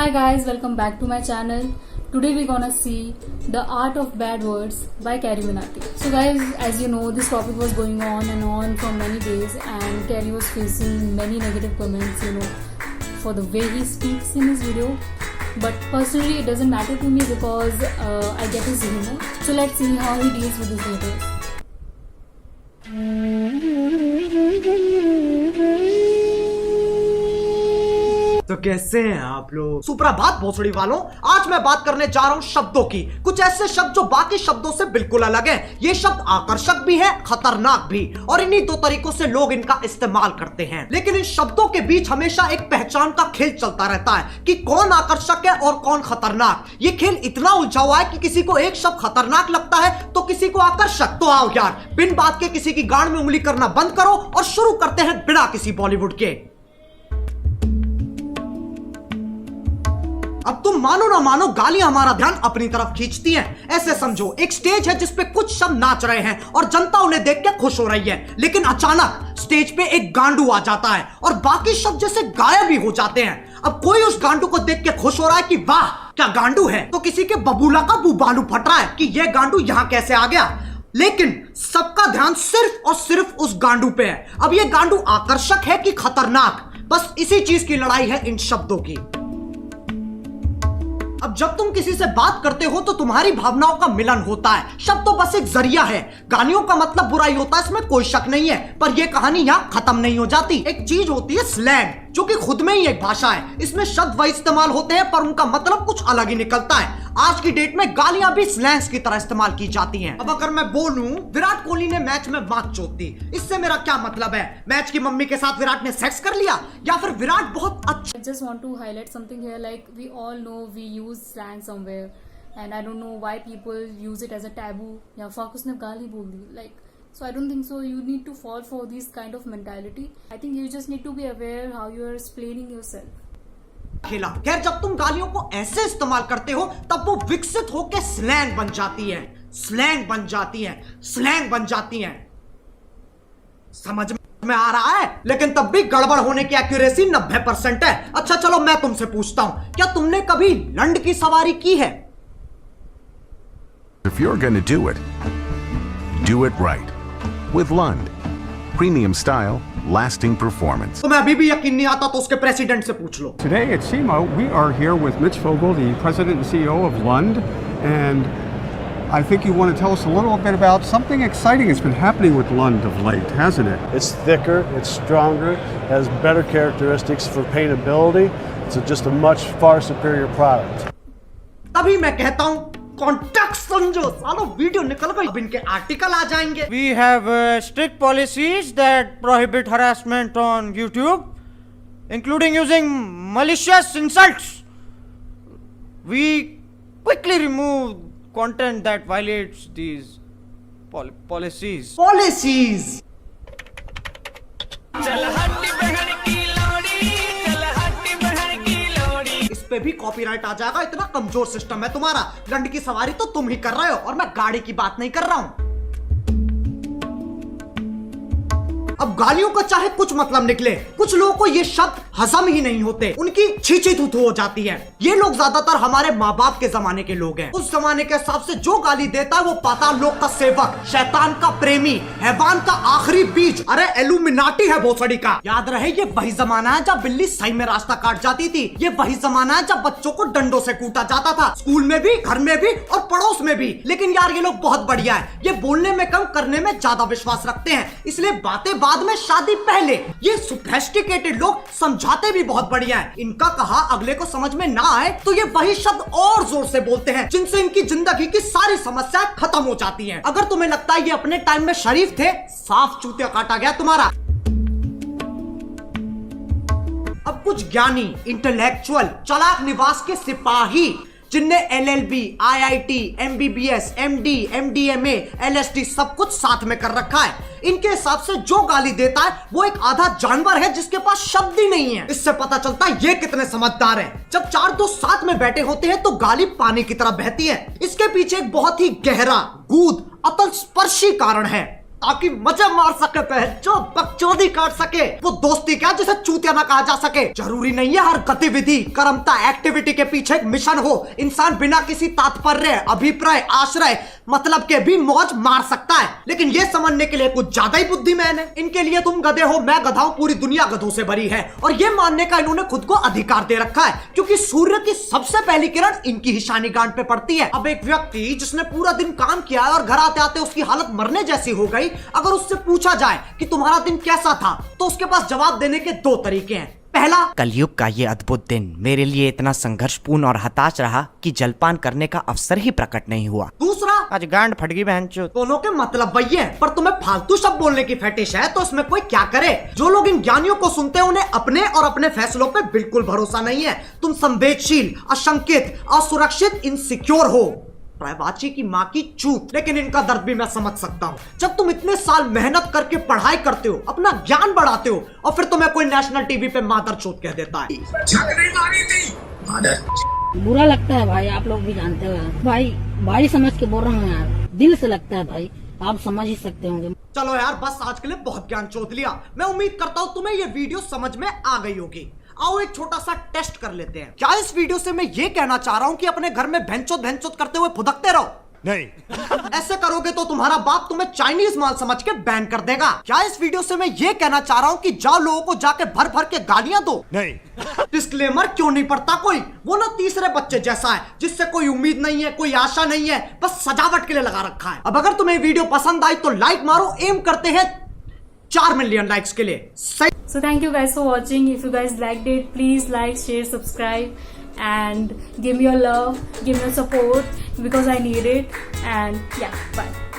Hi guys, welcome back to my channel. Today we're gonna see The Art of Bad Words by Carrie Minati. So guys, as you know, this topic was going on and on for many days and Carrie was facing many negative comments, for the way he speaks in his video. But personally it doesn't matter to me because I get his humor. So let's see how he deals with his haters. तो कैसे हैं आप लोग? सुप्रभात भोसड़ी वालों, आज मैं बात करने जा रहा हूं शब्दों की। कुछ ऐसे शब्द जो बाकी शब्दों से बिल्कुल अलग हैं। ये शब्द आकर्षक भी है, खतरनाक भी, और इन्हीं दो तरीकों से लोग इनका इस्तेमाल करते हैं। लेकिन इन शब्दों के बीच हमेशा एक पहचान का खेल चलता रहता है कि कौन आकर्षक है और कौन खतरनाक। ये खेल इतना उलझा हुआ है कि किसी को एक शब्द खतरनाक लगता है तो किसी को आकर्षक। तो आओ यार, बिन बात के किसी की गांड में उंगली करना बंद करो और शुरू करते हैं बिना किसी बॉलीवुड के। अब तुम मानो ना मानो, गालियां हमारा ध्यान अपनी तरफ खींचती हैं। ऐसे समझो, एक स्टेज है जिसपे कुछ शब्द नाच रहे हैं और जनता उन्हें देख के खुश हो रही है, लेकिन अचानक स्टेज पे एक गांडू आ जाता है और बाकी शब्द जैसे गायब ही हो जाते हैं। अब कोई उस गांडू को देख के खुश हो रहा है कि वाह क्या गांडू है, तो किसी के बबूला का बुबालू फट रहा है कि यह गांडू यहां कैसे आ गया। लेकिन सबका ध्यान सिर्फ और सिर्फ उस गांडू पे है। अब यह गांडू आकर्षक है कि खतरनाक, बस इसी चीज की लड़ाई है इन शब्दों की। अब जब तुम किसी से बात करते हो तो तुम्हारी भावनाओं का मिलन होता है। शब्द तो बस एक जरिया है। गालियों का मतलब बुराई होता है, इसमें कोई शक नहीं है, पर यह कहानी यहां खत्म नहीं हो जाती। एक चीज होती है स्लैंग, जो कि खुद में ही एक भाषा है। इसमें शब्द वही इस्तेमाल होते हैं पर उनका मतलब कुछ अलग ही निकलता है। आज की डेट में गालियां भी स्लैंग्स की तरह इस्तेमाल की जाती हैं। अब अगर मैं बोलूं विराट कोहली ने मैच में मात चोद दी, इससे मेरा क्या मतलब है? मैच की मम्मी के साथ विराट ने सेक्स कर लिया, या फिर विराट बहुत अच्छा। I just want to highlight something here, like we all know we use slang somewhere and I don't know why people use it as a taboo. या fuck उसने गाली बोल दी, like so I don't think so you need to fall for this kind of mentality. I think you just need to be aware how you are explaining yourself. खेला। खैर, जब तुम गालियों को ऐसे इस्तेमाल करते हो तब वो विकसित होकर स्लैंग बन जाती है, स्लैंग बन जाती है, स्लैंग बन जाती है। समझ में आ रहा है? लेकिन तब भी गड़बड़ होने की एक्यूरेसी 90% है। अच्छा चलो मैं तुमसे पूछता हूं, क्या तुमने कभी लंड की सवारी की है? If you're gonna do it right. With Lund. Premium style, lasting performance. तुम्हें अभी भी यकीन नहीं आता तो उसके प्रेसिडेंट से पूछ लो। Today at SEMA, we are here with Mitch Vogel, the president and CEO of Lund, and I think you want to tell us a little bit about something exciting that's been happening with Lund of late, hasn't it? It's thicker, it's stronger, has better characteristics for paintability. It's just a much far superior product. तभी मैं कहता हूं context समझो। सालो video निकल गई, अब इनके आर्टिकल आ जाएंगे। We have strict policies that prohibit harassment on YouTube, including using malicious insults. We quickly remove content that violates these policies. Policies इस पे भी कॉपीराइट आ जाएगा, इतना कमजोर सिस्टम है तुम्हारा। लंड की सवारी तो तुम ही कर रहे हो और मैं गाड़ी की बात नहीं कर रहा हूं। अब गालियों का चाहे कुछ मतलब निकले, कुछ लोगों को ये शब्द हजम ही नहीं होते, उनकी छींची थू हो जाती है। ये लोग ज्यादातर हमारे माँ बाप के जमाने के लोग हैं। उस जमाने के हिसाब से जो गाली देता है वो पाताल लोक का सेवक, शैतान का प्रेमी, हैवान का आखिरी बीज, अरे एलुमिनाटी है भोसड़ी का। याद रहे, ये वही जमाना है जब बिल्ली सही में रास्ता काट जाती थी। ये वही जमाना है जब बच्चों को डंडों से कूटा जाता था, स्कूल में भी, घर में भी और पड़ोस में भी। लेकिन यार ये लोग बहुत बढ़िया है, ये बोलने में कम करने में ज्यादा विश्वास रखते हैं, इसलिए बातें बाद में शादी पहले। ये सोफिस्टिकेटेड लोग समझाते भी बहुत बढ़िया है। इनका कहा अगले को समझ में ना आए तो ये वही शब्द और जोर से बोलते हैं जिनसे इनकी जिंदगी की सारी समस्याएं खत्म हो जाती हैं। अगर तुम्हें लगता है ये अपने टाइम में शरीफ थे, साफ चूतिया काटा गया तुम्हारा। अब कुछ ज्ञानी, इंटेलेक्चुअल, चालाक निवास के सिपाही जिनने LLB, IIT, MBBS, MD, MDMA, LSD सब कुछ साथ में कर रखा है, इनके हिसाब से जो गाली देता है वो एक आधा जानवर है जिसके पास शब्द ही नहीं है। इससे पता चलता है ये कितने समझदार हैं। जब चार दोस्त साथ में बैठे होते हैं तो गाली पानी की तरह बहती है। इसके पीछे एक बहुत ही गहरा, गूढ़, अतल स्पर्शी कारण है। ताकि मजे मार सके, जो बकचोदी काट सके। वो दोस्ती क्या जिसे चूतिया ना कहा जा सके। जरूरी नहीं है हर गतिविधि कर्मता एक्टिविटी के पीछे एक मिशन हो। इंसान बिना किसी तात्पर्य अभिप्राय आश्रय मतलब के भी मौज मार सकता है, लेकिन ये समझने के लिए कुछ ज्यादा ही बुद्धिमान है। इनके लिए तुम गधे हो, मैं गधा हूं, पूरी दुनिया गधों से भरी है। और ये मानने का इन्होंने खुद को अधिकार दे रखा है क्योंकि सूर्य की सबसे पहली किरण इनकी ही शानी गांठ पे पड़ती है। अब एक व्यक्ति जिसने पूरा दिन काम किया और घर आते आते उसकी हालत मरने जैसी हो गई, अगर उससे पूछा जाए कि तुम्हारा दिन कैसा था, तो उसके पास जवाब देने के दो तरीके हैं। पहला, कलयुग का ये अद्भुत दिन मेरे लिए इतना संघर्षपूर्ण और हताश रहा कि जलपान करने का अवसर ही प्रकट नहीं हुआ। दूसरा, आज गांड फट गई बहन चो। दोनों के मतलब वही है, पर तुम्हें फालतू शब्द बोलने की फेटिश है, तो इसमें कोई क्या करे। जो लोग इन ज्ञानियों को सुनते हैं उन्हें अपने और अपने फैसलों पे बिल्कुल भरोसा नहीं है। तुम संवेदनशील, अशंकित, असुरक्षित, इनसिक्योर हो। प्रायवाची की माँ की चूत। लेकिन इनका दर्द भी मैं समझ सकता हूँ। जब तुम इतने साल मेहनत करके पढ़ाई करते हो, अपना ज्ञान बढ़ाते हो, और फिर तुम्हें कोई नेशनल टीवी पे मादर चोत कह देता है। बुरा लगता है भाई, आप लोग भी जानते हो यार। भाई समझ के बोल रहा हूँ यार, दिल से लगता है भाई, आप समझ ही सकते होंगे। चलो यार, बस आज के लिए बहुत ज्ञान चोत लिया। मैं उम्मीद करता हूँ तुम्हें ये वीडियो समझ में आ गई होगी। आओ एक छोटा सा टेस्ट कर लेते हैं। क्या इस वीडियो से मैं ये कहना चाह रहा हूँ कि अपने घर में भैंचोद करते हुए फुदकते रहो? नहीं। ऐसे करोगे तो तुम्हारा बाप तुम्हें चाइनीज माल समझ के बैन कर देगा। क्या इस वीडियो से मैं ये कहना चाह रहा हूँ कि जाओ लोगों को जाके भर भर के गालियां दो? नहीं। डिस्क्लेमर क्यों नहीं पढ़ता कोई? वो ना तीसरे बच्चे जैसा है जिससे कोई उम्मीद नहीं है, कोई आशा नहीं है, बस सजावट के लिए लगा रखा है। अब अगर तुम्हें वीडियो पसंद आई तो लाइक मारो, एम करते हैं 4 मिलियन लाइक्स के लिए। So thank you guys for watching. If you guys liked it, please like, share, subscribe and give me your love, give me your support because I need it. And yeah, bye.